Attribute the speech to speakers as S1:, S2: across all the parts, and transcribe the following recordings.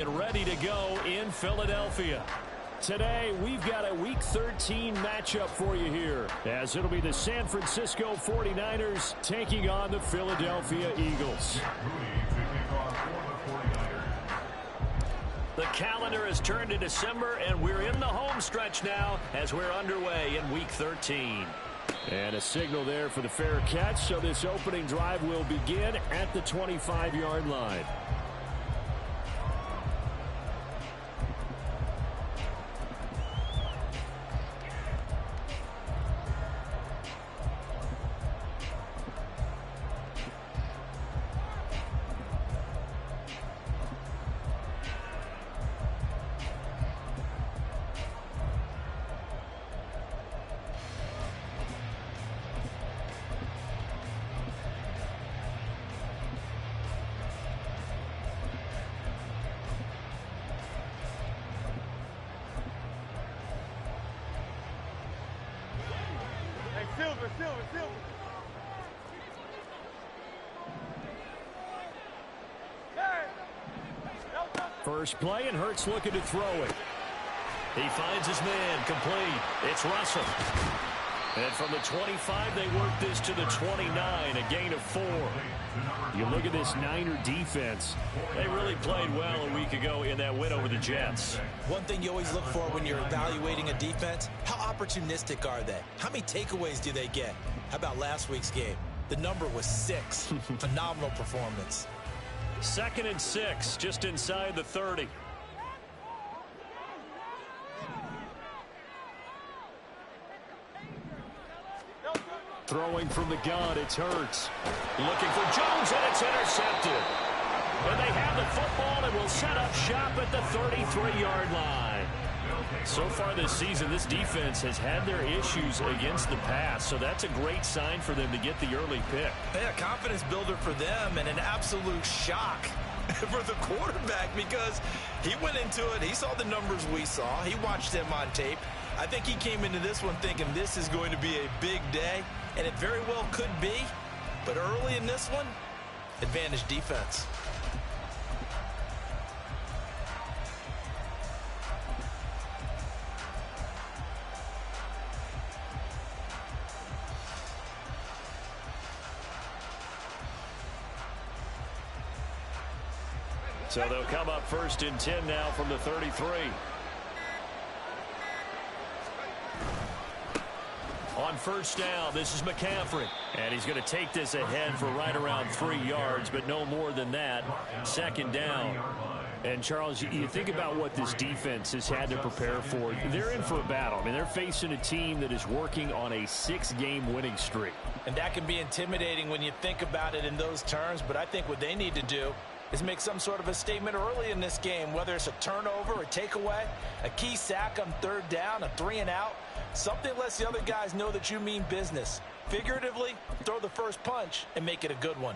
S1: And ready to go in Philadelphia. Today, we've got a Week 13 matchup for you here, as it'll be the San Francisco 49ers taking on the Philadelphia Eagles. The calendar has turned to December, and we're in the home stretch now as we're underway in Week 13. And a signal there for the fair catch, so this opening drive will begin at the 25-yard line. First play, and Hurts looking to throw it. He finds his man, complete. It's Russell. And from the 25, they work this to the 29, a gain of 4. You look at this Niner defense. They really played well a week ago in that win over the Jets.
S2: One thing you always look for when you're evaluating a defense, how opportunistic are they? How many takeaways do they get? How about last week's game? The number was 6. Phenomenal performance.
S1: 2nd and 6, just inside the 30. Throwing from the gun, it's Hurts. Looking for Jones, and it's intercepted. And they have the football and will set up shop at the 33-yard line. So far this season, this defense has had their issues against the pass, so that's a great sign for them to get the early pick.
S2: Yeah, confidence builder for them, and an absolute shock for the quarterback because he went into it. He saw the numbers we saw. He watched them on tape. I think he came into this one thinking this is going to be a big day, and it very well could be. But early in this one, advantage defense.
S1: So they'll come up 1st and 10 now from the 33. On 1st down, this is McCaffrey. And he's going to take this ahead for right around 3 yards, but no more than that. 2nd down. And, Charles, you think about what this defense has had to prepare for. They're in for a battle. I mean, they're facing a team that is working on a 6-game winning streak.
S2: And that can be intimidating when you think about it in those terms, but I think what they need to do is make some sort of a statement early in this game, whether it's a turnover, a takeaway, a key sack on 3rd down, a 3-and-out. Something lets the other guys know that you mean business. Figuratively, throw the first punch and make it a good one.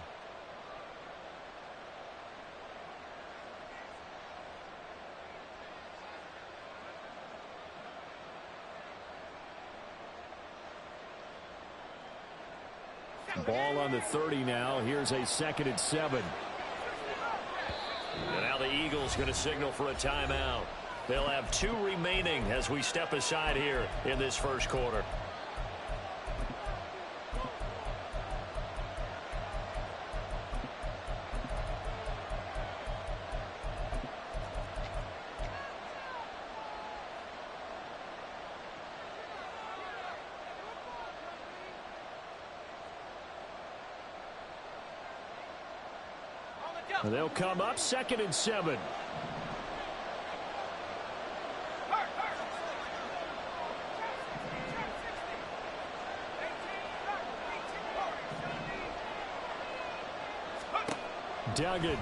S1: Ball on the 30 now. Here's a 2nd and 7. And now the Eagles going to signal for a timeout. They'll have 2 remaining as we step aside here in this first quarter. And they'll come up 2nd and 7. Duggan.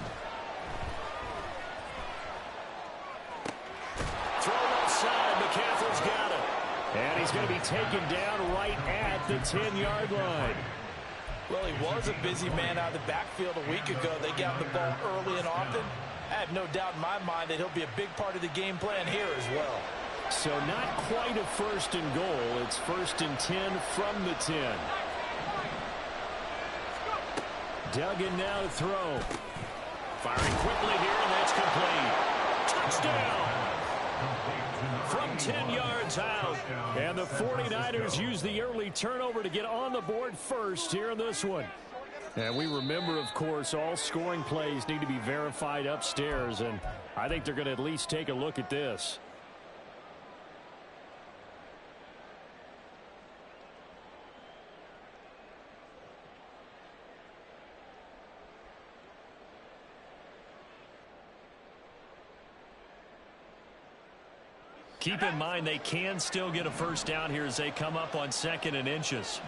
S1: Throw outside. McCaffrey's got it. And he's going to be taken down right at the 10-yard line.
S2: Well, he was a busy man out of the backfield a week ago. They got the ball early and often. I have no doubt in my mind that he'll be a big part of the game plan here as well.
S1: So not quite a 1st and goal. It's 1st and 10 from the 10. Duggan now to throw. Firing quickly here, and that's complete. touchdown. From 10 yards out. And the 49ers use the early turnover to get on the board first here in this one. And we remember, of course, all scoring plays need to be verified upstairs. And I think they're going to at least take a look at this. Keep in mind they can still get a first down here as they come up on 2nd and inches.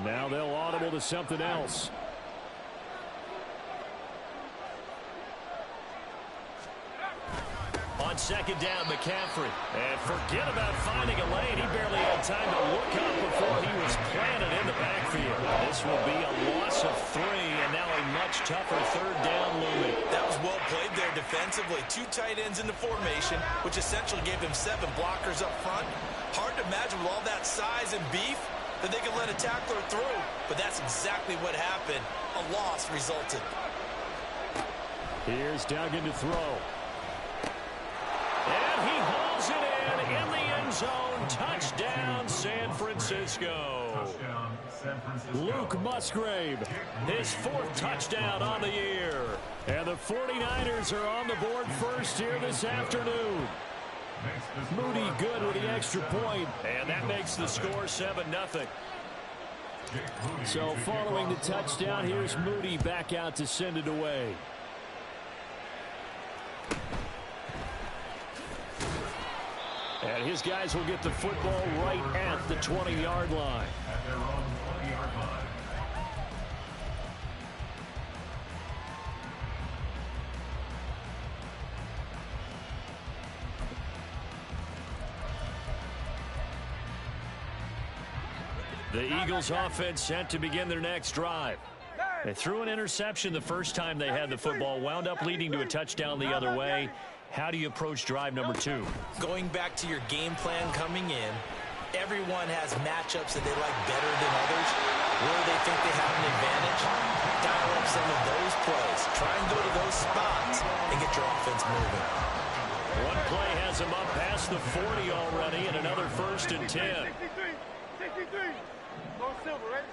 S1: Now they'll audible to something else. On 2nd down, McCaffrey. And forget about finding a lane. He barely had time to look up before he was planted in the backfield. This will be a loss of 3, and now a much tougher 3rd down looming.
S2: That was well played there defensively. 2 tight ends in the formation, which essentially gave him 7 blockers up front. Hard to imagine with all that size and beef that they could let a tackler through. But that's exactly what happened. A loss resulted.
S1: Here's Duggan to throw. And he hauls it in the end zone. Touchdown, San Francisco. Luke Musgrave, his 4th touchdown on the year. And the 49ers are on the board first here this afternoon. Moody good with the extra point, and that makes the score 7-0. So following the touchdown, here's Moody back out to send it away. And his guys will get the football right at the 20-yard line. The Eagles offense set to begin their next drive. They threw an interception the first time they had the football, wound up leading to a touchdown the other way. How do you approach drive number 2?
S2: Going back to your game plan coming in, everyone has matchups that they like better than others. Where they think they have an advantage, dial up some of those plays. Try and go to those spots and get your offense moving.
S1: One play has him up past the 40 already, and another 1st and 10.
S3: 63. Silver, right?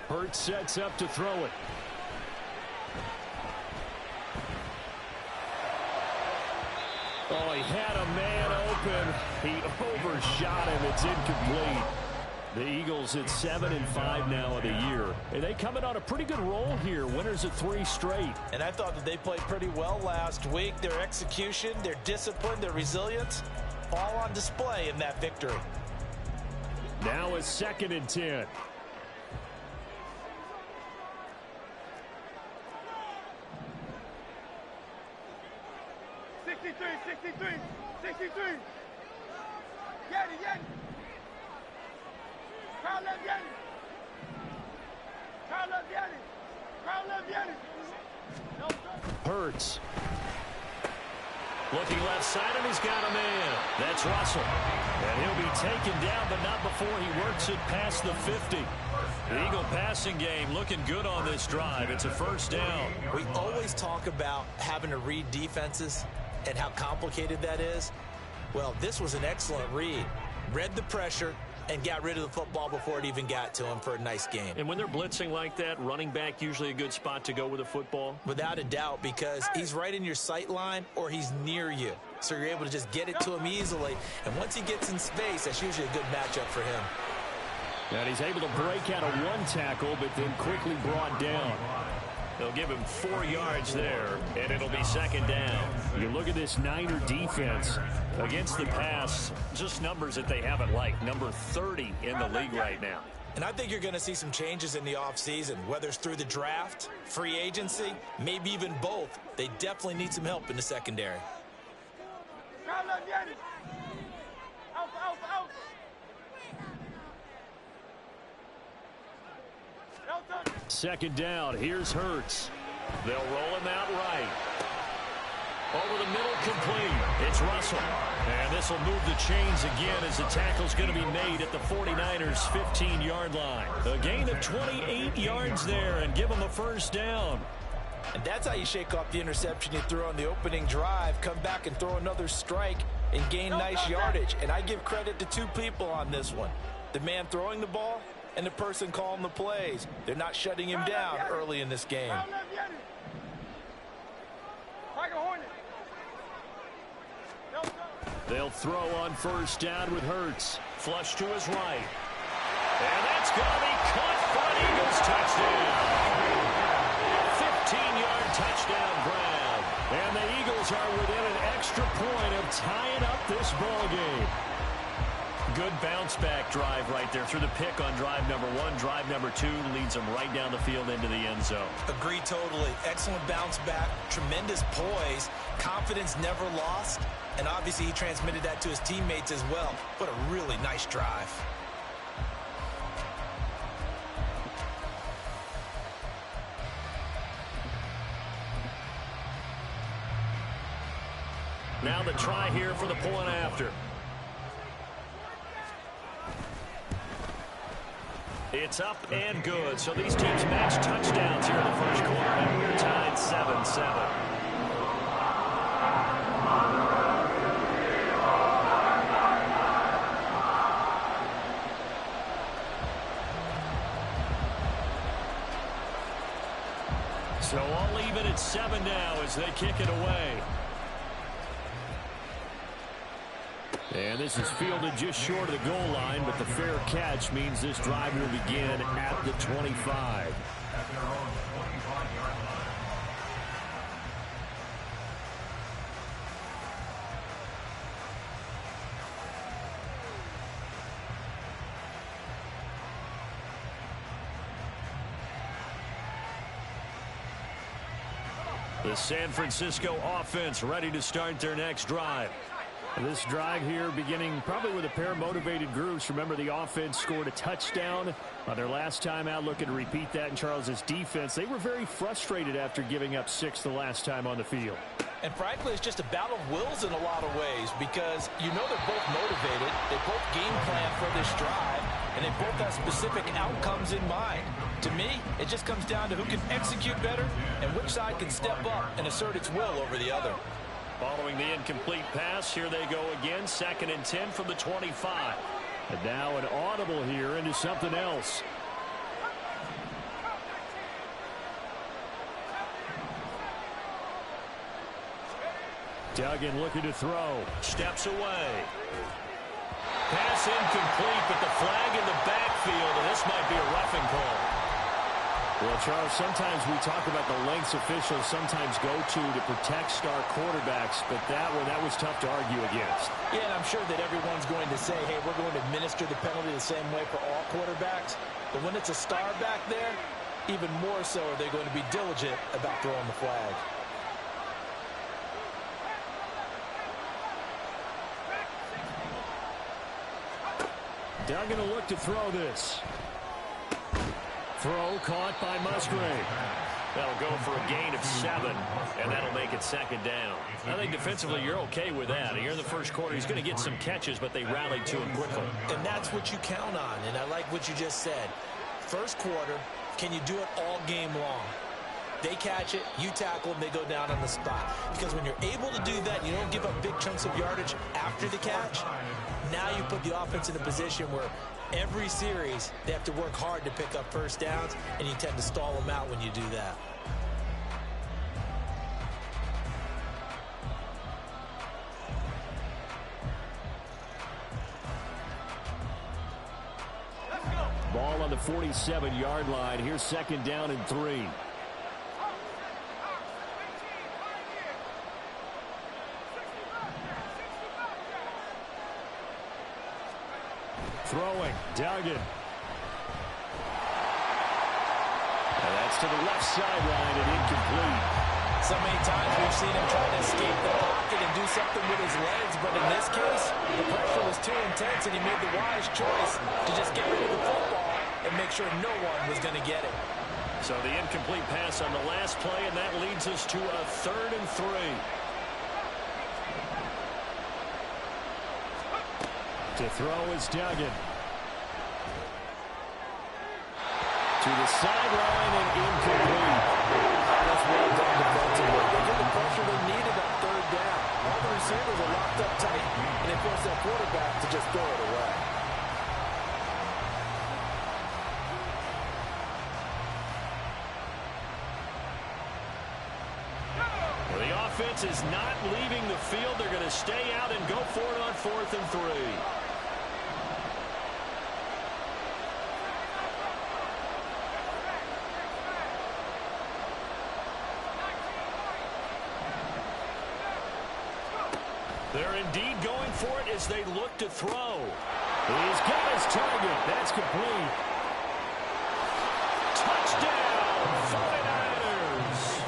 S1: Hurts sets up to throw it. Oh, he had a man open. He overshot him. It's incomplete. The Eagles at 7-5 now of the year. And they come in on a pretty good roll here. Winners of 3 straight.
S2: And I thought that they played pretty well last week. Their execution, their discipline, their resilience, all on display in that victory.
S1: Now a 2nd and 10. Hurts. Looking left side, and he's got a man. That's Russell. And he'll be taken down, but not before he works it past the 50. The Eagle passing game looking good on this drive. It's a 1st down.
S2: We always talk about having to read defenses and how complicated that is. Well, this was an excellent read. Read the pressure and got rid of the football before it even got to him for a nice game.
S1: And when they're blitzing like that, running back usually a good spot to go with the football?
S2: Without a doubt, because he's right in your sight line or he's near you. So you're able to just get it to him easily. And once he gets in space, that's usually a good matchup for him.
S1: And he's able to break out of 1 tackle, but then quickly brought down. They'll give him 4 yards there, and it'll be 2nd down. You look at this Niner defense against the pass, just numbers that they haven't liked. Number 30 in the league right now.
S2: And I think you're going to see some changes in the offseason, whether it's through the draft, free agency, maybe even both. They definitely need some help in the secondary.
S1: 2nd down. Here's Hurts. They'll roll him out right. Over the middle, complete. It's Russell. And this will move the chains again as the tackle's going to be made at the 49ers' 15-yard line. A gain of 28 yards there and give them a first down.
S2: And that's how you shake off the interception you threw on the opening drive, come back and throw another strike and gain nice yardage. And I give credit to two people on this one. The man throwing the ball and the person calling the plays. They're not shutting him down early in this game.
S1: They'll throw on first down with Hurts. Flush to his right. And that's going to be caught for an Eagles touchdown. 15-yard touchdown grab. And the Eagles are within an extra point of tying up this ball game. Good bounce-back drive right there through the pick on drive number 1. Drive number 2 leads them right down the field into the end zone.
S2: Agree totally. Excellent bounce back. Tremendous poise. Confidence never lost. And obviously he transmitted that to his teammates as well. What a really nice drive.
S1: Now the try here for the point after. It's up and good. So these teams match touchdowns here in the first quarter, and we're tied 7-7. So all even at 7 now as they kick it away. And this is fielded just short of the goal line, but the fair catch means this drive will begin at the 25. The San Francisco offense ready to start their next drive. This drive here beginning probably with a pair of motivated groups. Remember, the offense scored a touchdown on their last time out, looking to repeat that in Charles's defense. They were very frustrated after giving up 6 the last time on the field.
S2: And frankly, it's just a battle of wills in a lot of ways because you know they're both motivated. They both game plan for this drive, and they both have specific outcomes in mind. To me, it just comes down to who can execute better and which side can step up and assert its will over the other.
S1: Following the incomplete pass, here they go again. 2nd and 10 from the 25. And now an audible here into something else. Duggan looking to throw. Steps away. Pass incomplete, but the flag in the backfield, and this might be a roughing call. Well, Charles, sometimes we talk about the lengths officials sometimes go to protect star quarterbacks, but that was tough to argue against.
S2: Yeah, and I'm sure that everyone's going to say, hey, we're going to administer the penalty the same way for all quarterbacks. But when it's a star back there, even more so are they going to be diligent about throwing the flag.
S1: Duggan will look to throw this. Throw caught by Musgrave. That'll go for a gain of 7, and that'll make it 2nd down. I think defensively you're okay with that. Here in the first quarter, he's going to get some catches, but they rallied to him quickly.
S2: And that's what you count on, and I like what you just said. First quarter, can you do it all game long? They catch it, you tackle them, they go down on the spot. Because when you're able to do that, you don't give up big chunks of yardage after the catch. Now you put the offense in a position where every series they have to work hard to pick up first downs, and you tend to stall them out when you do that.
S1: Ball on the 47-yard line. Here's 2nd down and 3. Throwing, Duggan. And that's to the left sideline and incomplete.
S2: So many times we've seen him try to escape the pocket and do something with his legs, but in this case, the pressure was too intense and he made the wise choice to just get rid of the football and make sure no one was going to get it.
S1: So the incomplete pass on the last play, and that leads us to a 3rd and 3. To throw is Duggan. To the sideline and incomplete.
S2: That's well done defensively. They get the pressure they needed on third down. All the receivers are locked up tight, and they force that quarterback to just throw it away.
S1: Well, the offense is not leaving the field. They're going to stay out and go for it on 4th and 3. They're indeed going for it as they look to throw. He's got his target. That's complete. Touchdown, 49ers.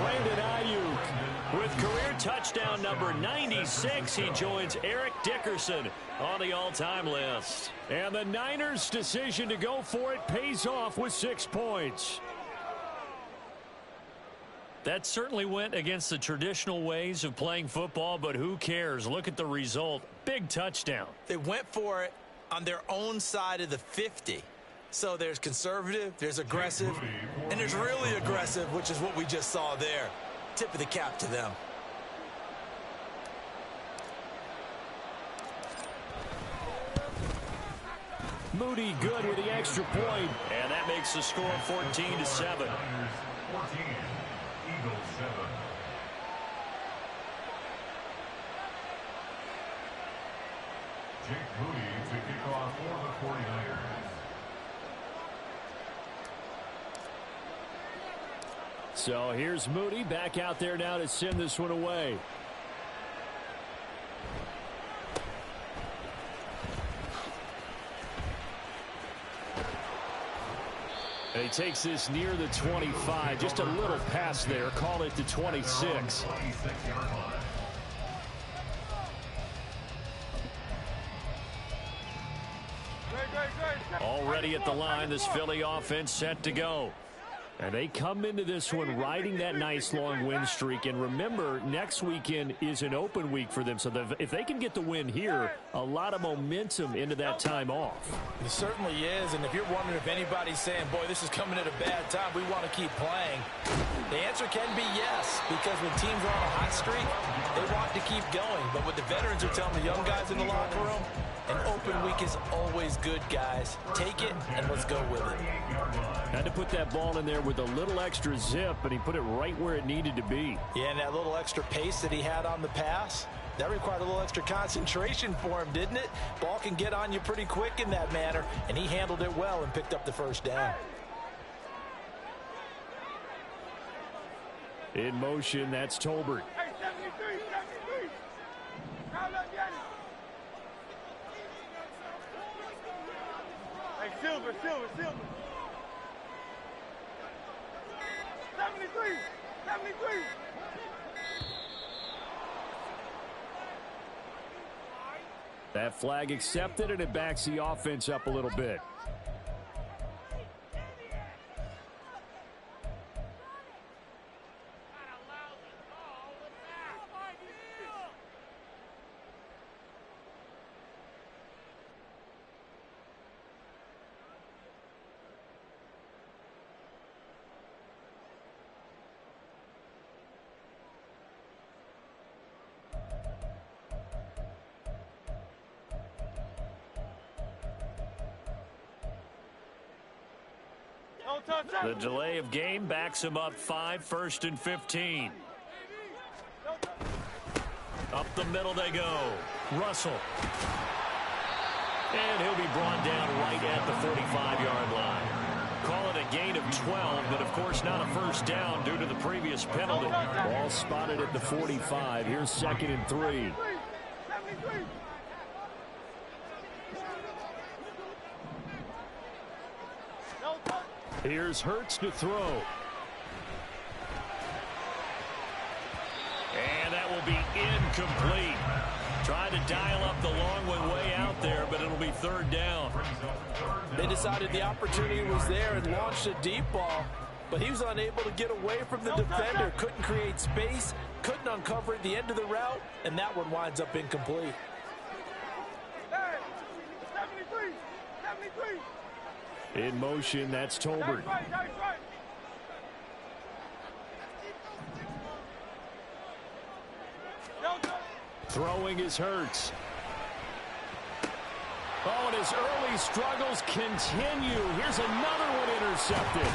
S1: Brandon Ayuk with career touchdown number 96. He joins Eric Dickerson on the all-time list. And the Niners' decision to go for it pays off with 6 points. That certainly went against the traditional ways of playing football, but who cares? Look at the result. Big touchdown.
S2: They went for it on their own side of the 50. So there's conservative, there's aggressive, and there's really aggressive, which is what we just saw there. Tip of the cap to them.
S1: Moody good with the extra point, and that makes the score 14-7.
S4: Eagles 7. Jake Moody to kick off for the 49ers.
S1: So here's Moody back out there now to send this one away. And he takes this near the 25. Just a little pass there. Call it the 26. Already at the line, this Philly offense set to go. And they come into this one riding that nice long win streak. And remember, next weekend is an open week for them. So if they can get the win here, a lot of momentum into that time off.
S2: It certainly is. And if you're wondering if anybody's saying, boy, this is coming at a bad time, we want to keep playing, the answer can be yes. Because when teams are on a hot streak, they want to keep going. But what the veterans are telling the young guys in the locker room, an open week is always good, guys. Take it and let's go with it.
S1: Had to put that ball in there with a little extra zip, and he put it right where it needed to be.
S2: Yeah, and that little extra pace that he had on the pass, that required a little extra concentration for him, didn't it? Ball can get on you pretty quick in that manner, and he handled it well and picked up the first down.
S1: In motion, that's Tolbert.
S3: Hey, 73, 73. Call up Yanni. Hey, Silver. 73.
S1: That flag accepted, and it backs the offense up a little bit. The delay of game backs him up 5, 1st and 15. Up the middle they go. Russell. And he'll be brought down right at the 45-yard line. Call it a gain of 12, but of course not a first down due to the previous penalty. Ball spotted at the 45. Here's 2nd and 3. Here's Hurts to throw. And that will be incomplete. Tried to dial up the long one way out there, but it'll be 3rd down.
S2: They decided the opportunity was there and launched a deep ball, but he was unable to get away from the defender. Couldn't create space, couldn't uncover at the end of the route, and that one winds up incomplete.
S3: Hey,
S1: In motion, that's Tolbert. Throwing is Hurts. Oh, and his early struggles continue. Here's another one intercepted.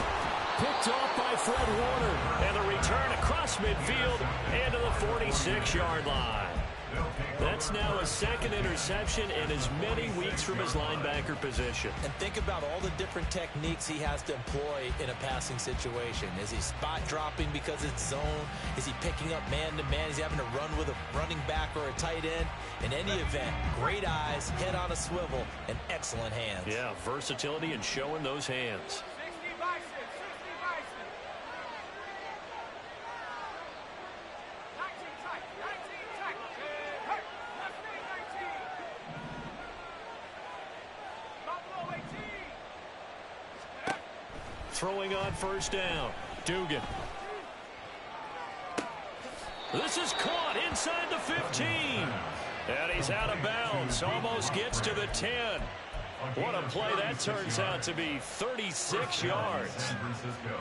S1: Picked off by Fred Warner. And the return across midfield and to the 46-yard line. That's now a second interception in as many weeks from his linebacker position.
S2: And think about all the different techniques he has to employ in a passing situation. Is he spot dropping because it's zone? Is he picking up man-to-man? Is he having to run with a running back or a tight end? In any event, great eyes, head on a swivel, and excellent hands.
S1: Yeah, versatility and showing those hands. Throwing on first down. Dugan. This is caught inside the 15. And he's out of bounds. Almost gets to the 10. What a play that turns out to be. 36 yards.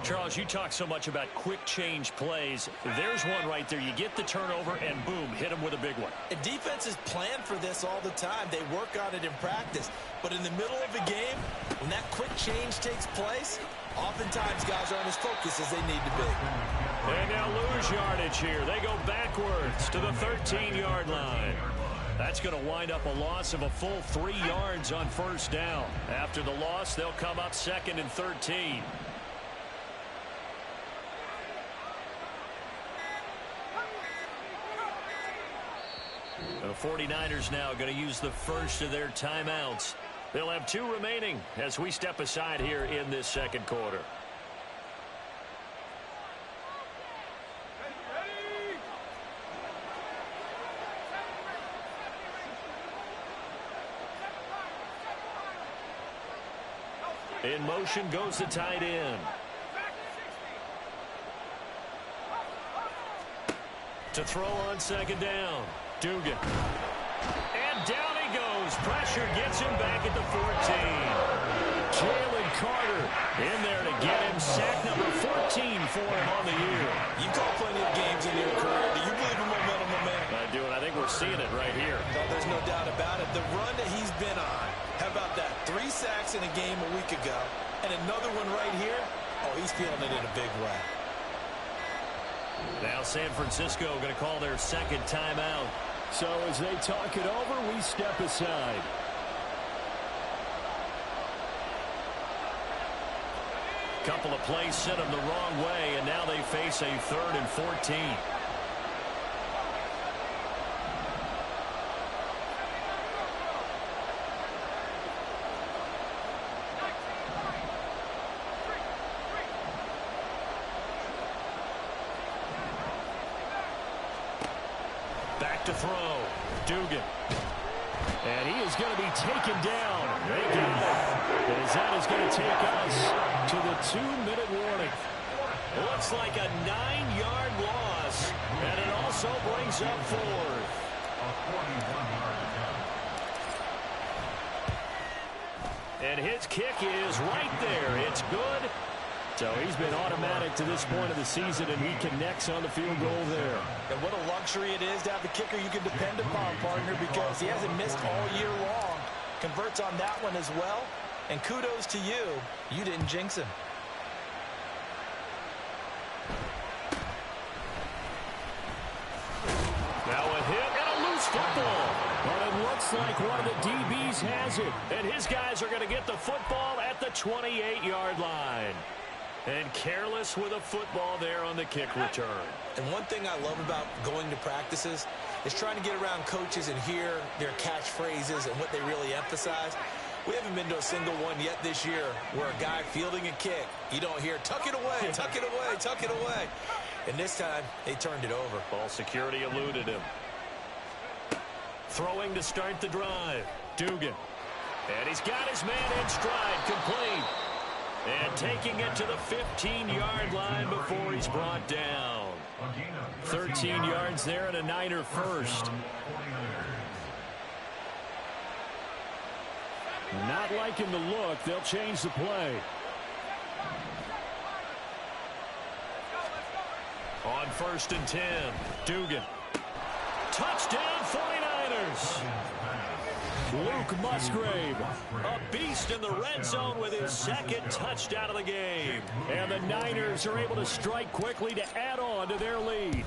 S1: Charles, you talk so much about quick change plays. There's one right there. You get the turnover and boom, hit him with a big one.
S2: And defenses plan for this all the time. They work on it in practice. But in the middle of a game, when that quick change takes place, oftentimes guys aren't as focused as they need to be.
S1: They now lose yardage here. They go backwards to the 13-yard line. That's going to wind up a loss of a full 3 yards on first down. After the loss, they'll come up 2nd and 13. The 49ers now going to use the first of their timeouts. They'll have 2 remaining as we step aside here in this second quarter. In motion goes the tight end. To throw on second down. Dugan. And down he goes. Pressure gets him back at the 14. Jalen Carter in there to get him. Sack number 14 for him on the year.
S2: You call plenty of games in your career. Do you believe in momentum, man?
S1: I do, and I think we're seeing it right here.
S2: No, there's no doubt about it. The run that he's been on. How about that? 3 sacks in a game a week ago. And another one right here. Oh, he's feeling it in a big way.
S1: Now San Francisco going to call their second timeout. So as they talk it over, we step aside. Couple of plays sent them the wrong way, and now they face a 3rd and 14. Back to throw. Dugan. And he is going to be taken down. They got it. As that is going to take us to the 2-minute warning. Looks like a 9-yard loss. And it also brings up 4th. And his kick is right there. It's good. So he's been automatic to this point of the season, and he connects on the field goal there.
S2: And what a luxury it is to have a kicker you can depend upon, partner, because he hasn't missed all year long. Converts on that one as well. And kudos to you. You didn't jinx him.
S1: Now a hit and a loose football. But it looks like one of the DBs has it. And his guys are going to get the football at the 28-yard line. And careless with a football there on the kick return.
S2: And one thing I love about going to practices is trying to get around coaches and hear their catchphrases and what they really emphasize. We haven't been to a single one yet this year where a guy fielding a kick, you don't hear, tuck it away, tuck it away, tuck it away. And this time, they turned it over.
S1: Ball security eluded him. Throwing to start the drive. Dugan. And he's got his man in stride, complete. And taking it to the 15-yard line before he's brought down. 13 yards there and a Niner first. Not liking the look. They'll change the play. On 1st and 10, Dugan. Touchdown 49ers. Luke Musgrave, a beast in the red zone with his second touchdown of the game. And the Niners are able to strike quickly to add on to their lead.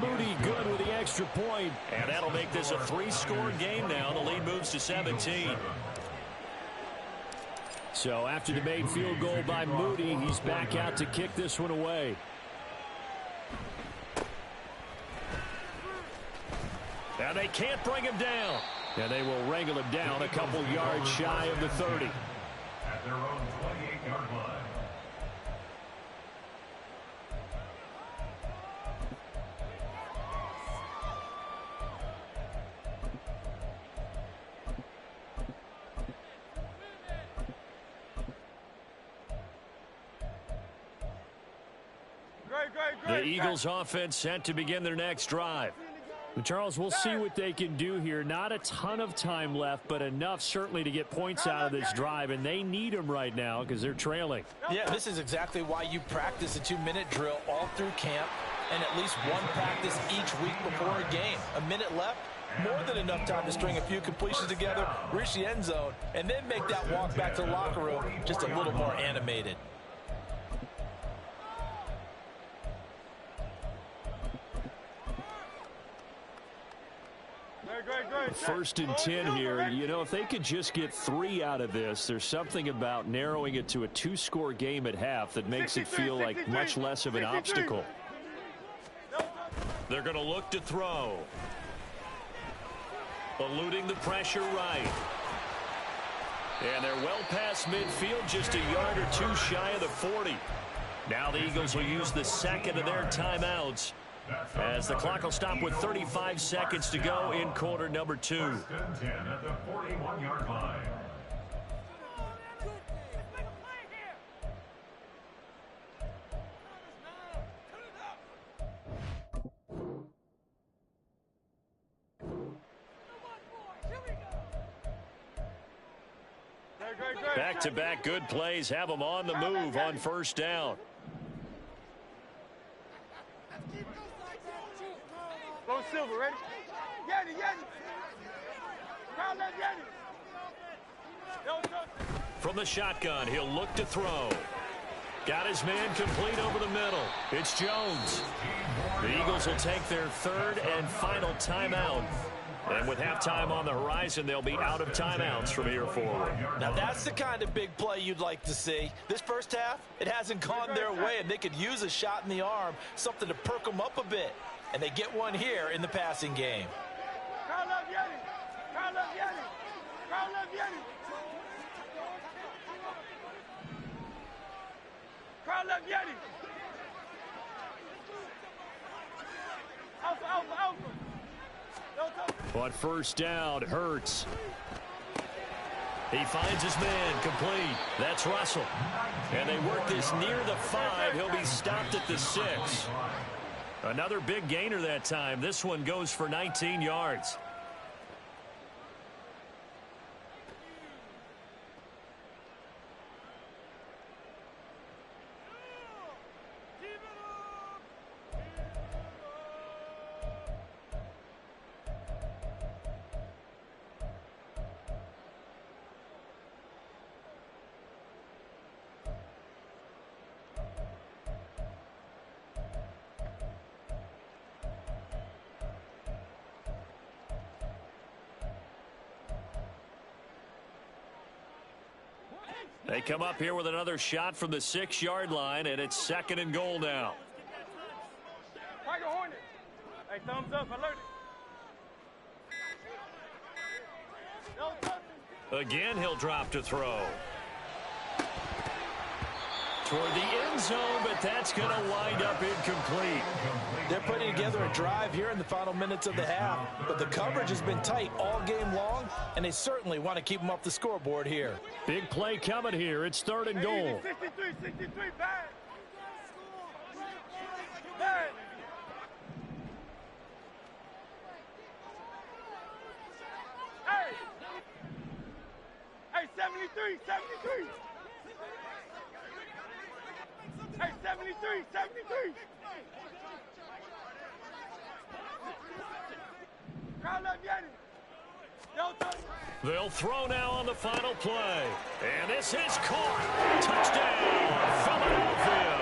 S1: Moody good with the extra point. And that'll make this a 3-score game now. The lead moves to 17. So after the made field goal by Moody, he's back out to kick this one away. And they can't bring him down. And they will wrangle him down a couple yards shy of the 30.
S4: At their own 28-yard line.
S1: The Eagles offense set to begin their next drive. Charles, we'll see what they can do here. Not a ton of time left, but enough certainly to get points out of this drive, and they need them right now because they're trailing.
S2: Yeah, this is exactly why you practice a 2-minute drill all through camp and at least one practice each week before a game. A minute left, more than enough time to string a few completions together, reach the end zone, and then make that walk back to the locker room just a little more animated.
S1: First and 10 here. You know, if they could just get 3 out of this, there's something about narrowing it to a 2-score game at half that makes it feel like much less of an obstacle. They're going to look to throw. Eluding the pressure right. And they're well past midfield, just a yard or 2 shy of the 40. Now the Eagles will use the second of their timeouts, as the clock will stop with 35 seconds to go in quarter number 2.
S4: 1st and 10 at the 41-yard line.
S1: Back-to-back good plays have them on the move on 1st down.
S3: Go Silver, ready? Get it. Crowd left, get it.
S1: From the shotgun, he'll look to throw. Got his man complete over the middle. It's Jones. The Eagles will take their 3rd and final timeout. And with halftime on the horizon, they'll be out of timeouts from here forward.
S2: Now that's the kind of big play you'd like to see. This first half, it hasn't gone their way, and they could use a shot in the arm, something to perk them up a bit. And they get one here in the passing game.
S3: Crowd left, Yeti. Crowd left, Yeti. Crowd left, Yeti. Crowd left, Yeti. Alpha.
S1: On 1st down, Hurts. He finds his man complete. That's Russell. And they work this near the 5. He'll be stopped at the 6. Another big gainer that time. This one goes for 19 yards. They come up here with another shot from the 6-yard line, and it's 2nd and goal now.
S3: Tiger Hornet. Hey, thumbs up. Alert.
S1: Again, he'll drop to throw. Toward the end zone, but that's going to wind up incomplete.
S2: They're putting together a drive here in the final minutes of the half, but the coverage has been tight all game long, and they certainly want to keep them off the scoreboard here.
S1: Big play coming here. It's 3rd and goal.
S3: 63, bad. Bad. Hey, 73, 73. Hey, 73, 73. Crowd left, Yanni.
S1: They'll throw now on the final play. And this is caught. Touchdown, Philadelphia.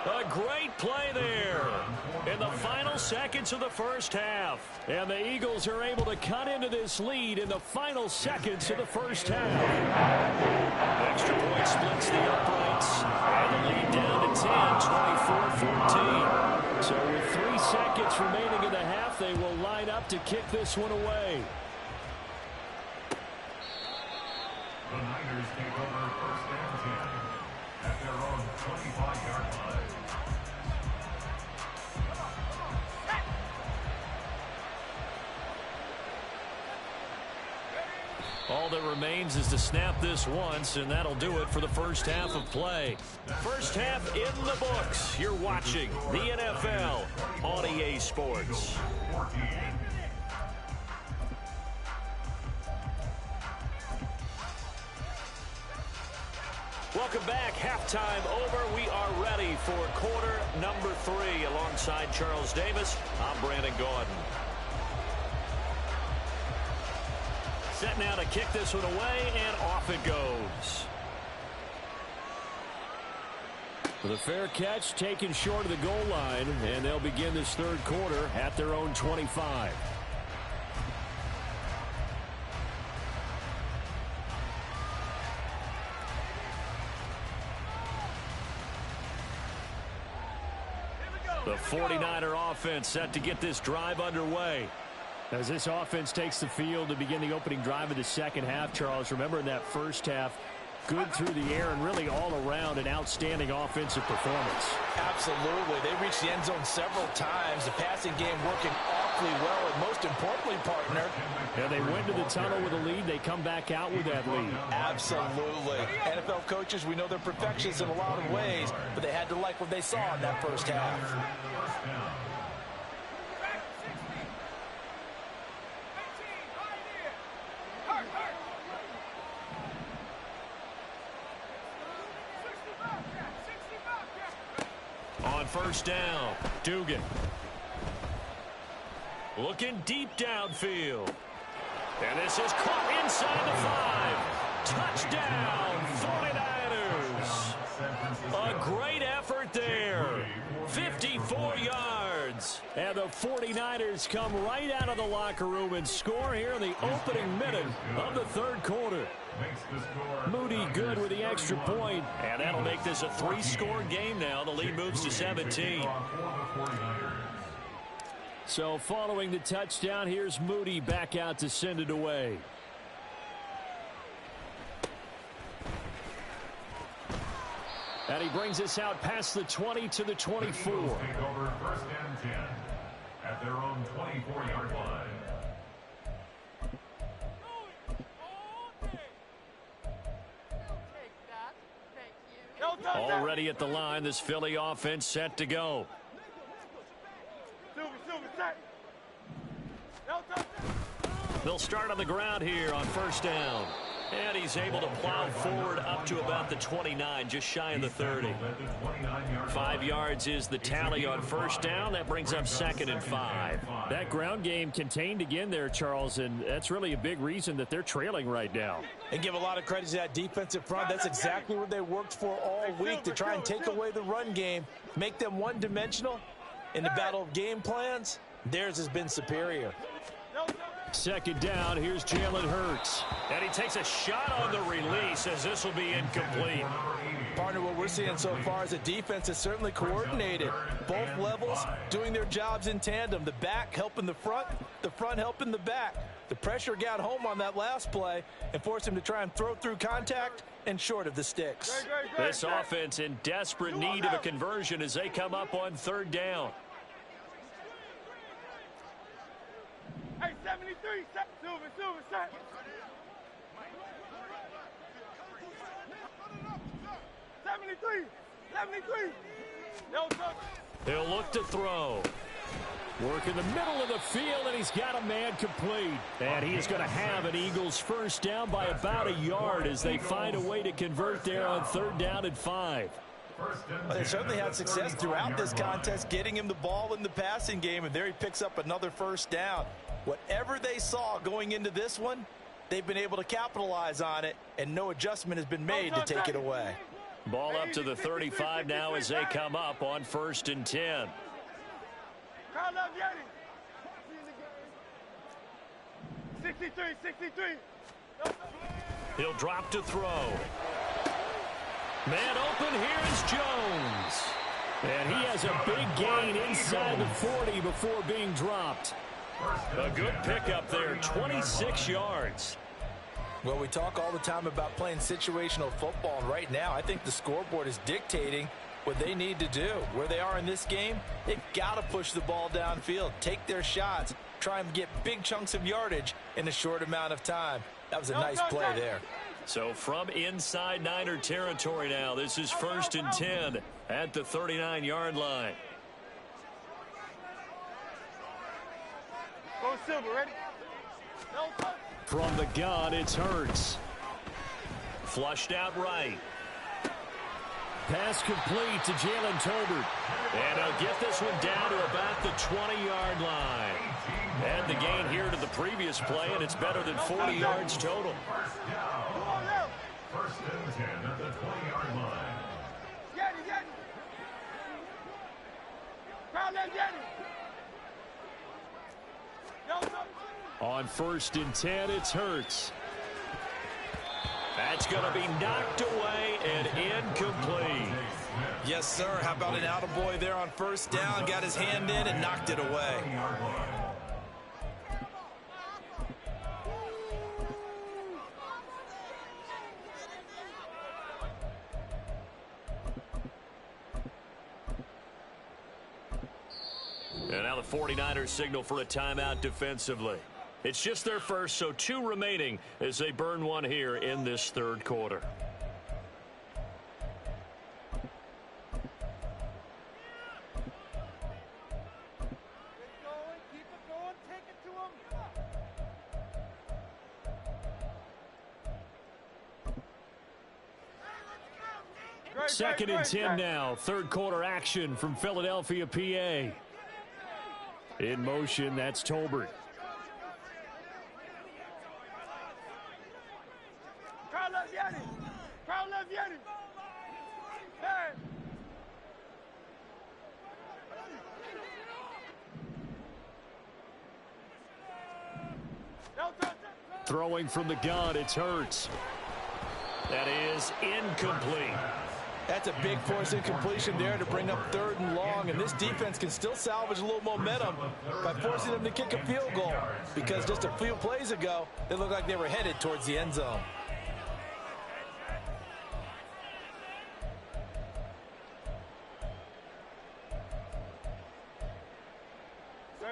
S1: A great play there in the final seconds of the first half. And the Eagles are able to cut into this lead in the final seconds of the first half. Extra point splits the uprights. And the lead down to 10, 24-14. So with 3 seconds remaining in the half, they will line up to kick this one away.
S4: The Niners take over first and 10 at their own 25-yard line.
S1: All that remains is to snap this once, and that'll do it for the first half of play. First half in the books. You're watching the NFL on EA Sports. Welcome back. Halftime over. We are ready for quarter number 3. Alongside Charles Davis, I'm Brandon Gordon. Set now to kick this one away, and off it goes. With a fair catch taken short of the goal line, and they'll begin this third quarter at their own 25. The 49er offense set to get this drive underway. As this offense takes the field to begin the opening drive of the second half, Charles, remember in that first half, good through the air and really all around an outstanding offensive performance.
S2: Absolutely. They reached the end zone several times. The passing game working awfully well, and most importantly, partner.
S1: Yeah, they went to the tunnel with a lead. They come back out with that lead.
S2: Absolutely. NFL coaches, we know they're perfectionists in a lot of ways, but they had to like what they saw in that first half.
S1: On first down, Dugan. Looking deep downfield. And this is caught inside the 5. Touchdown, 49ers. A great effort there. 54 yards. And the 49ers come right out of the locker room and score here in the opening minute of the third quarter. Moody good with the extra point, and that'll make this a 3-score game now. The lead moves to 17. So following the touchdown, here's Moody back out to send it away. And he brings us out past the 20 to the 24.
S4: Take over first and 10 at their own 24-yard line.
S1: Already at the line, this Philly offense set to go. They'll start on the ground here on first down. And he's able to plow forward up to about the 29, just shy of the 30. 5 yards is the tally on first down. That brings up 2nd and 5.
S5: That ground game contained again there, Charles, and that's really a big reason that they're trailing right now.
S2: And give a lot of credit to that defensive front. That's exactly what they worked for all week, to try and take away the run game, make them one-dimensional. In the battle of game plans, theirs has been superior.
S1: Second down, here's Jalen Hurts. And he takes a shot on the release as this will be incomplete.
S2: Partner, what we're seeing so far is a defense is certainly coordinated. Both levels doing their jobs in tandem. The back helping the front helping the back. The pressure got home on that last play and forced him to try and throw through contact and short of the sticks.
S1: This offense in desperate need of a conversion as they come up on third down.
S3: Hey, 73, Silver, set. 73.
S1: He'll look to throw.
S5: Work in the middle of the field, and he's got a man complete. And he is going to have an Eagles first down by about a yard as they find a way to convert there on 3rd down and 5.
S2: Well, they certainly had success throughout this contest, getting him the ball in the passing game, and there he picks up another first down. Whatever they saw going into this one, they've been able to capitalize on it, and no adjustment has been made to take it away.
S5: Ball up to the 35 now as they come up on 1st and 10.
S3: Crowd left, Yanni. 63, 63.
S5: He'll drop to throw. Man open, here's Jones. And he has a big gain inside the 40 before being dropped. A good pickup there, 26 yards.
S2: Well, we talk all the time about playing situational football, and right now I think the scoreboard is dictating what they need to do. Where they are in this game, they've got to push the ball downfield, take their shots, try and get big chunks of yardage in a short amount of time. That was a nice play there.
S5: So from inside Niner territory now, this is 1st and 10 at the 39-yard line.
S3: Go Silver, ready?
S5: From the gun, it's Hurts. Flushed out right. Pass complete to Jalen Tolbert. And he'll get this one down to about the 20-yard line. And the gain here to the previous play, and it's better than 40 yards total.
S4: First and 10 at the 20-yard line.
S3: Yanni, Yanni. Crowd left, Yanni.
S5: On 1st and 10, it's Hurts. That's going to be knocked away and incomplete.
S2: Yes, sir. How about an attaboy there on 1st down? Got his hand in and knocked it away.
S5: And now the 49ers signal for a timeout defensively. It's just their first, so 2 remaining as they burn one here in this 3rd quarter.
S3: Keep it going, take it to him.
S5: 2nd and 10 now. 3rd quarter action from Philadelphia, PA. In motion, that's Tolbert.
S3: Crowd left, Yanni. Crowd left, Yanni. Hey.
S5: Throwing from the gun, it's Hurts. That is incomplete.
S2: That's a big force incompletion there to bring up 3rd and long, and this defense can still salvage a little momentum by forcing them to kick a field goal, because just a few plays ago, they looked like they were headed towards the end zone.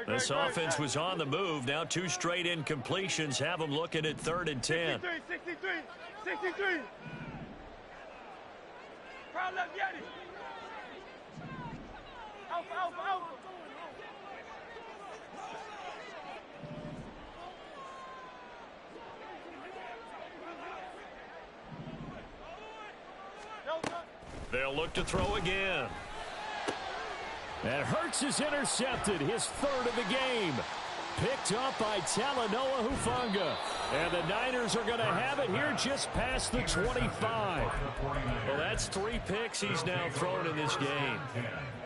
S5: This offense was on the move. Now 2 straight incompletions have them looking at 3rd and 10.
S3: 63. Crowd left, Yanni. Alpha.
S5: They'll look to throw again. And Hurts is intercepted, his 3rd of the game. Picked up by Talanoa Hufanga. And the Niners are going to have it here just past the 25. Well, that's 3 picks he's now thrown in this game.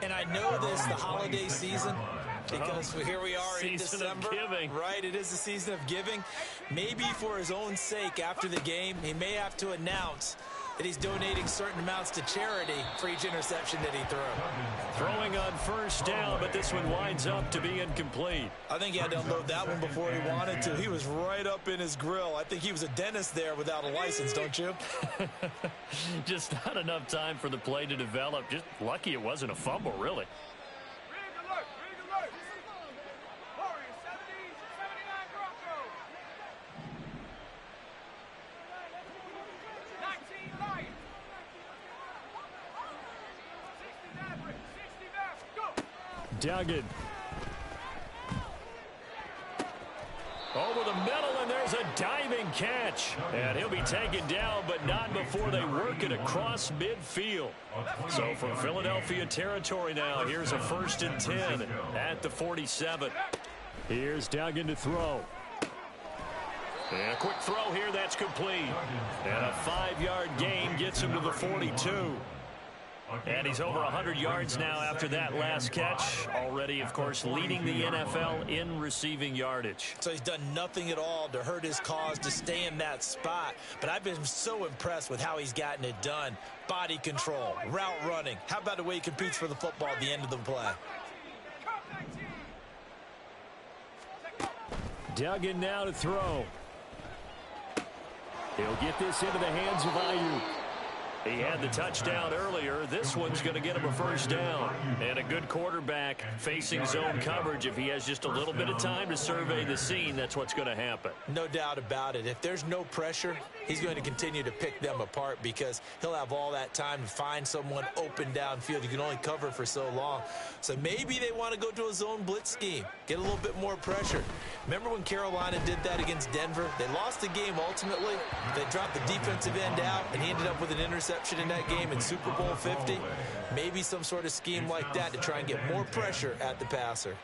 S2: And I know this, the holiday season, because here we are in December.
S5: Season of giving.
S2: Right, it is the season of giving. Maybe for his own sake after the game, he may have to announce that he's donating certain amounts to charity for each interception that he threw.
S5: Throwing on 1st down, but this one winds up to be incomplete.
S2: I think he had to unload that one before he wanted to. He was right up in his grill. I think he was a dentist there without a license, don't you?
S5: Just not enough time for the play to develop. Just lucky it wasn't a fumble, really.
S3: Rig alert. Warriors, 79 Broncos. 19 Lions. 60 Mavericks. 60 Mavericks. Go.
S5: Duggan. There's a diving catch. And he'll be taken down, but not before they work it across midfield. So from Philadelphia territory now, here's a 1st and 10 at the 47. Here's Duggan to throw. And a quick throw here, that's complete. And a 5-yard gain gets him to the 42. And he's over 100 yards now after that last catch. Already, of course, leading the NFL in receiving yardage.
S2: So he's done nothing at all to hurt his cause to stay in that spot. But I've been so impressed with how he's gotten it done. Body control, route running. How about the way he competes for the football at the end of the play?
S5: Duggan now to throw. He'll get this into the hands of Ayuk. He had the touchdown earlier. This one's going to get him a 1st down. And a good quarterback facing zone coverage. If he has just a little bit of time to survey the scene, that's what's going to happen.
S2: No doubt about it. If there's no pressure, he's going to continue to pick them apart because he'll have all that time to find someone open downfield. You can only cover for so long. So maybe they want to go to a zone blitz scheme, get a little bit more pressure. Remember when Carolina did that against Denver? They lost the game ultimately. They dropped the defensive end out, and he ended up with an interception in that game in Super Bowl 50. Maybe some sort of scheme like that to try and get more pressure at the passer.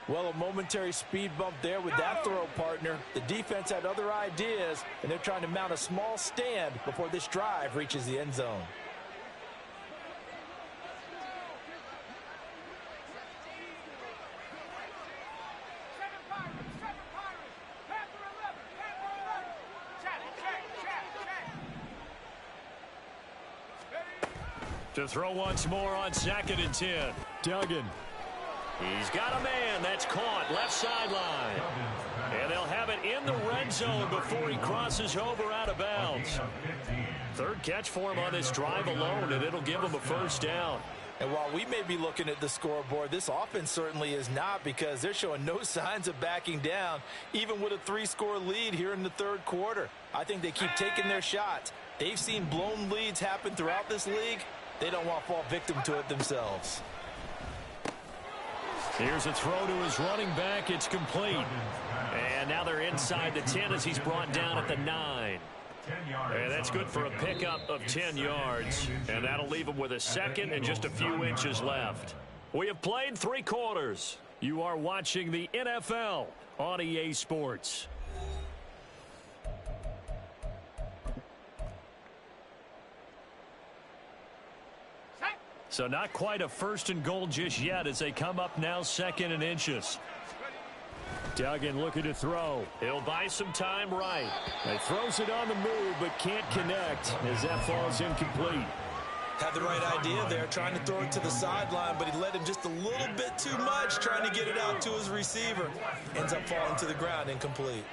S6: Well, a momentary speed bump there with that throw, partner. The defense had other ideas, and they're trying to mount a small stand before this drive reaches the end zone.
S5: To throw once more on 2nd and 10. Duggan. He's got a man. That's caught. Left sideline. And they'll have it in the red zone before he crosses over out of bounds. 3rd catch for him on this drive alone, and it'll give him a 1st down.
S6: And while we may be looking at the scoreboard, this offense certainly is not, because they're showing no signs of backing down, even with a 3-score lead here in the 3rd quarter. I think they keep taking their shots. They've seen blown leads happen throughout this league. They don't want to fall victim to it themselves.
S5: Here's a throw to his running back. It's complete. And now they're inside the 10 as he's brought down at the 9. And that's good for a pickup of 10 yards. And that'll leave him with a 2nd and just a few inches left. We have played 3 quarters. You are watching the NFL on EA Sports. So not quite a 1st and goal just yet as they come up now 2nd and inches. Duggan looking to throw. He'll buy some time right. He throws it on the move but can't connect as that falls incomplete.
S2: Had the right idea there, trying to throw it to the sideline, but he led him just a little bit too much, trying to get it out to his receiver. Ends up falling to the ground, incomplete.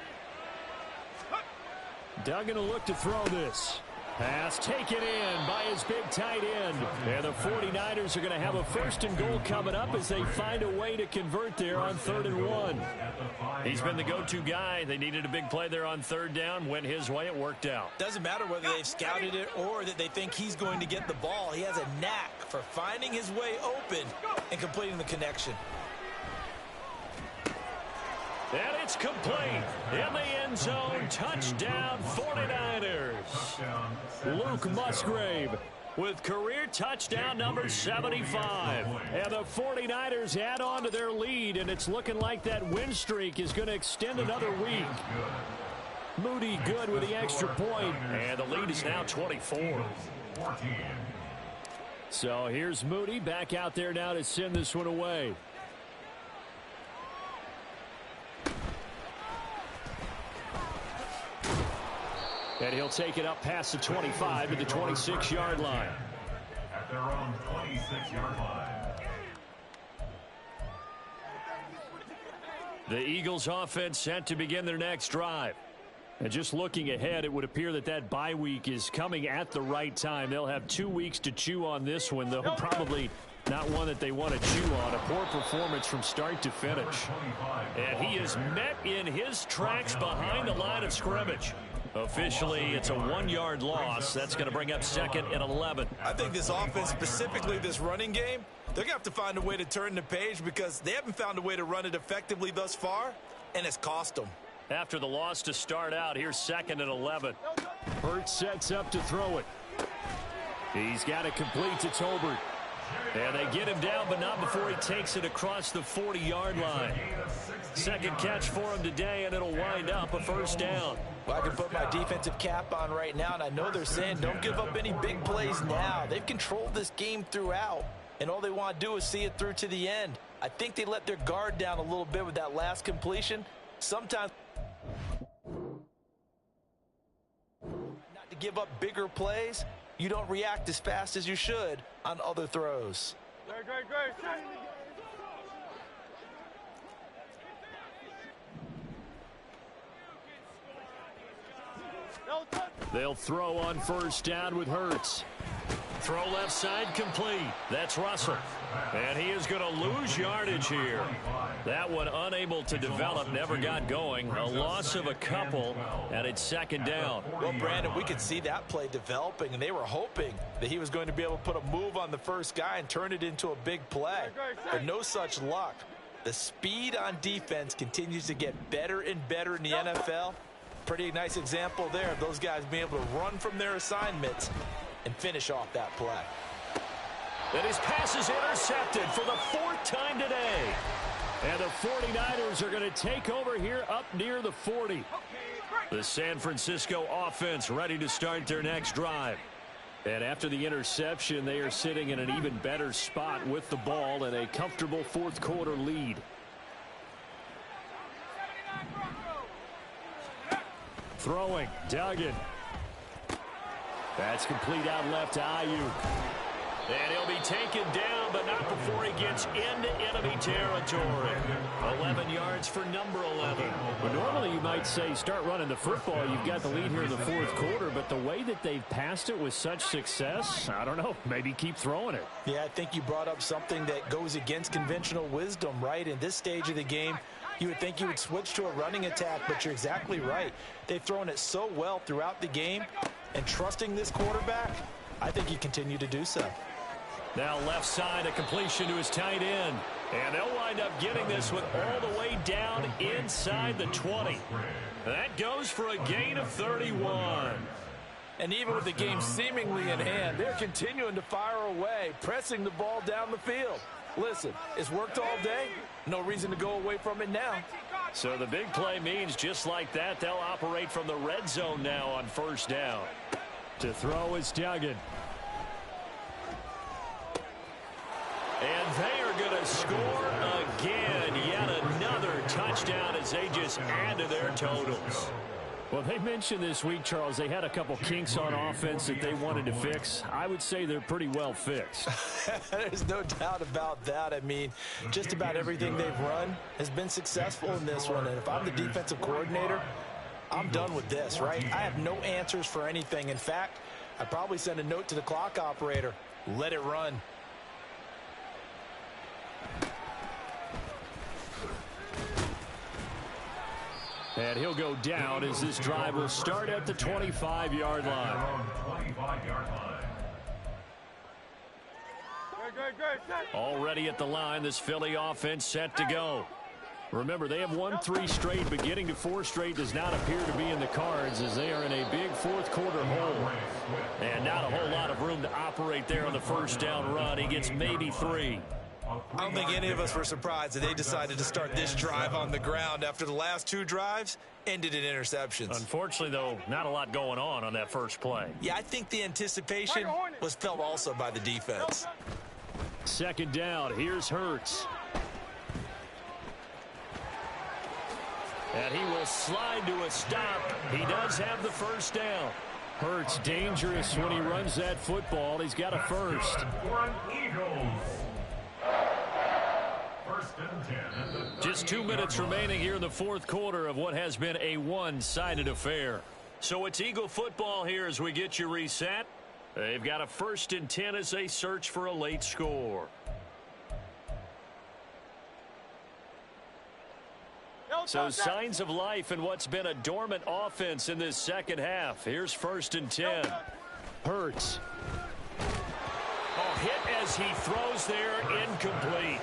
S5: Duggan will look to throw this. Pass taken in by his big tight end. And the 49ers are going to have a 1st and goal coming up as they find a way to convert there on 3rd and 1. He's been the go-to guy. They needed a big play there on 3rd down. Went his way. It worked out.
S2: Doesn't matter whether they've scouted it or that they think he's going to get the ball. He has a knack for finding his way open and completing the connection.
S5: And it's complete. In the end zone, touchdown 49ers. Luke Musgrave with career touchdown number 75. And the 49ers add on to their lead, and it's looking like that win streak is going to extend another week. Moody good with the extra point, and the lead is now 24. So here's Moody back out there now to send this one away. And he'll take it up past the 25 to the 26-yard line.
S4: At their own 26-yard line.
S5: The Eagles offense set to begin their next drive. And just looking ahead, it would appear that that bye week is coming at the right time. They'll have 2 weeks to chew on this one, though probably not one that they want to chew on. A poor performance from start to finish. And he is met in his tracks behind the line of scrimmage. Officially, it's a 1-yard loss. That's going to bring up 2nd and 11.
S2: I think this offense, specifically this running game, they're going to have to find a way to turn the page because they haven't found a way to run it effectively thus far, and it's cost them.
S5: After the loss to start out, here's 2nd and 11. Hurts sets up to throw it. He's got it complete to Tolbert. And they get him down, but not before he takes it across the 40-yard line. Second catch for him today, and it'll wind up a first down.
S2: Well, I can put my defensive cap on right now, and I know they're saying don't give up any big plays now. They've controlled this game throughout, and all they want to do is see it through to the end. I think they let their guard down a little bit with that last completion. Sometimes not to give up bigger plays, you don't react as fast as you should on other throws.
S3: Great.
S5: They'll throw on first down with Hurts. Throw left side complete. That's Russell. And he is going to lose yardage here. That one unable to develop, never got going. A loss of a couple, and it's 2nd down.
S2: Well, Brandon, we could see that play developing, and they were hoping that he was going to be able to put a move on the first guy and turn it into a big play. But no such luck. The speed on defense continues to get better and better in the NFL. Pretty nice example there of those guys being able to run from their assignments and finish off that play.
S5: And his pass is intercepted for the 4th time today. And the 49ers are going to take over here up near the 40. The San Francisco offense ready to start their next drive. And after the interception, they are sitting in an even better spot with the ball and a comfortable 4th quarter lead. Throwing, Duggan. That's complete out left to Ayuk. And he'll be taken down, but not before he gets into enemy territory. 11 yards for number 11. But normally you might say start running the football. You've got the lead here in the 4th quarter, but the way that they've passed it with such success, I don't know, maybe keep throwing it.
S2: Yeah, I think you brought up something that goes against conventional wisdom, right? In this stage of the game, you would think you would switch to a running attack, but you're exactly right. They've thrown it so well throughout the game, and trusting this quarterback, I think you continue to do so.
S5: Now left side, a completion to his tight end. And they'll wind up getting this one all the way down inside the 20. That goes for a gain of 31.
S2: And even with the game seemingly in hand, they're continuing to fire away, pressing the ball down the field. Listen, it's worked all day. No reason to go away from it now.
S5: So the big play means just like that, they'll operate from the red zone now on first down. To throw is Duggan. And they are going to score again. Yet another touchdown as they just add to their totals. Well, they mentioned this week, Charles, they had a couple kinks on offense that they wanted to fix. I would say they're pretty well fixed.
S2: There's no doubt about that. I mean, just about everything they've run has been successful in this one. And if I'm the defensive coordinator, I'm done with this, right? I have no answers for anything. In fact, I'd probably send a note to the clock operator. Let it run.
S5: And he'll go down as this drive will start at the 25-yard line. Already at the line, this Philly offense set to go. Remember, they have won 3 straight, but getting to 4 straight does not appear to be in the cards as they are in a big 4th quarter hole. And not a whole lot of room to operate there on the first down run. He gets maybe 3.
S2: I don't think any of us were surprised that they decided to start this drive on the ground after the last 2 drives ended in interceptions.
S5: Unfortunately, though, not a lot going on that first play.
S2: Yeah, I think the anticipation was felt also by the defense.
S5: 2nd down. Here's Hurts. And he will slide to a stop. He does have the first down. Hurts dangerous when he runs that football. He's got a first. Just 2 minutes remaining here in the 4th quarter of what has been a one-sided affair. So it's Eagle football here as we get you reset. They've got a 1st and 10 as they search for a late score. So signs of life in what's been a dormant offense in this second half. Here's 1st and 10. Hurts. Oh, hit as he throws there, incomplete.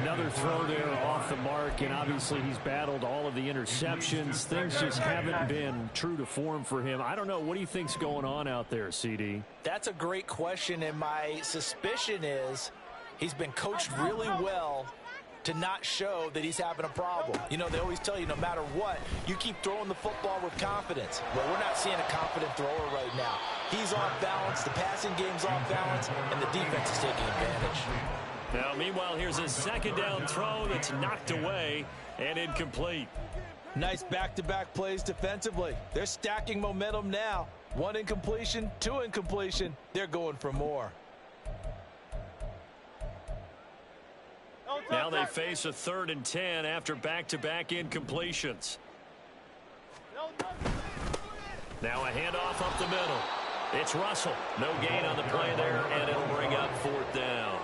S5: Another throw there off the mark, and obviously he's battled all of the interceptions. Things just haven't been true to form for him. I don't know. What do you think's going on out there, CD?
S6: That's a great question, and my suspicion is he's been coached really well to not show that he's having a problem. You know, they always tell you no matter what, you keep throwing the football with confidence. Well, we're not seeing a confident thrower right now. He's off balance, the passing game's off balance, and the defense is taking advantage.
S5: Now, meanwhile, here's a second down throw that's knocked away and incomplete.
S6: Nice back-to-back plays defensively. They're stacking momentum now. 1 incompletion, 2 incompletion. They're going for more.
S5: Now they face a 3rd and 10 after back-to-back incompletions. Now a handoff up the middle. It's Russell. No gain on the play there, and it'll bring up 4th down.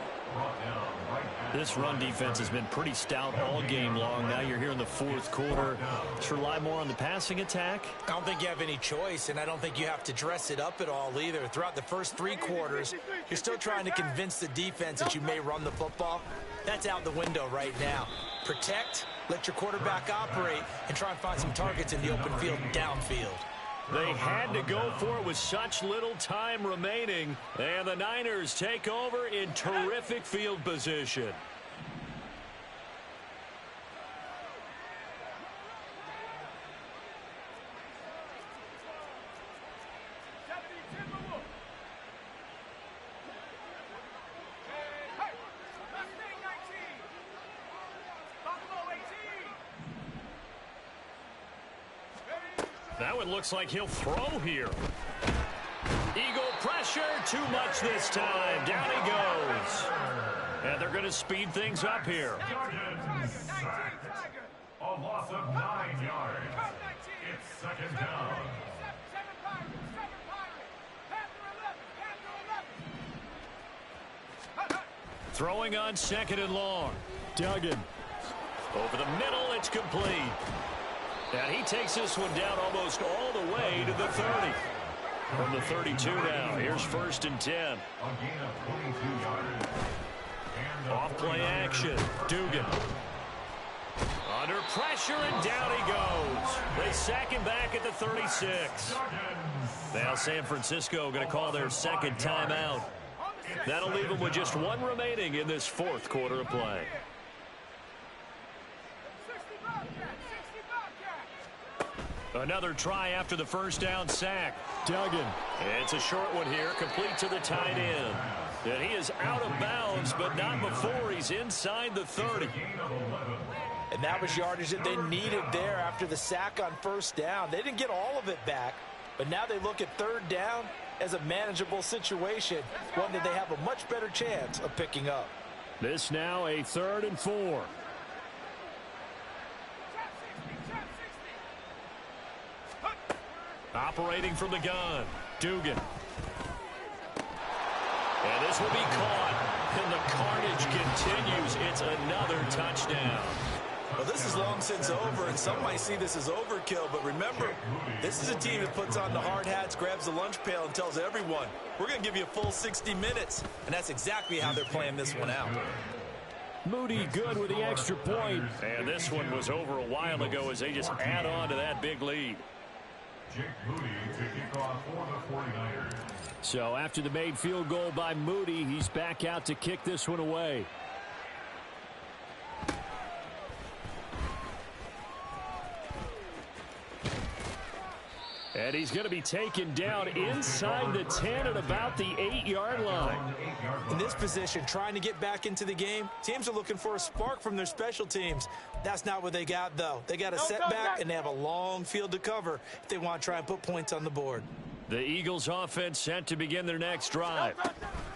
S5: This run defense has been pretty stout all game long. Now you're here in the 4th quarter. Just rely more on the passing attack.
S6: I don't think you have any choice, and I don't think you have to dress it up at all either. Throughout the first 3 quarters, you're still trying to convince the defense that you may run the football. That's out the window right now. Protect, let your quarterback operate, and try and find some targets in the open field and downfield.
S5: They had to go for it with such little time remaining, and the Niners take over in terrific field position. Now it looks like he'll throw here. Eagle pressure, too much this time. Down he goes. And they're going to speed things up here.
S4: A loss of 9 yards. It's 2nd down.
S5: Throwing on 2nd and long. Duggan. Over the middle, it's complete. And he takes this one down almost all the way to the 30. From the 32 now, here's 1st and 10.
S4: A gain of 22 yards.
S5: Off play action. Dugan. Under pressure, and down he goes. They sack him back at the 36. Now San Francisco going to call their 2nd timeout. That'll leave them with just 1 remaining in this 4th quarter of play. Another try after the 1st down sack. Duggan. It's a short one here, complete to the tight end. And he is out of bounds, but not before he's inside the 30.
S6: And that was yardage that they needed there after the sack on 1st down. They didn't get all of it back, but now they look at 3rd down as a manageable situation, one that they have a much better chance of picking up.
S5: This now a 3rd and 4. Operating from the gun, Dugan. And this will be caught, and the carnage continues. It's another touchdown.
S6: Well, this is long since over, and some might see this as overkill, but remember, this is a team that puts on the hard hats, grabs the lunch pail, and tells everyone, we're going to give you a full 60 minutes, and that's exactly how they're playing this one out.
S5: Moody good with the extra point. And this one was over a while ago as they just add on to that big lead.
S4: Jake Moody to kick off for the 49ers.
S5: So after the made field goal by Moody, he's back out to kick this one away. And he's going to be taken down inside the 10 at about the 8-yard line.
S6: In this position, trying to get back into the game, teams are looking for a spark from their special teams. That's not what they got, though. They got a setback, and they have a long field to cover if they want to try and put points on the board.
S5: The Eagles offense set to begin their next drive.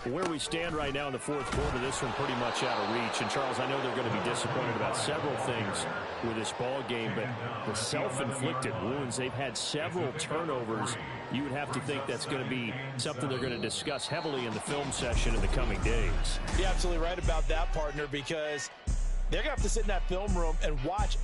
S5: Where we stand right now in the 4th quarter, this one pretty much out of reach. And, Charles, I know they're going to be disappointed about several things with this ball game, but the self-inflicted wounds, they've had several turnovers. You would have to think that's going to be something they're going to discuss heavily in the film session in the coming days.
S6: You're absolutely right about that, partner, because they're going to have to sit in that film room and watch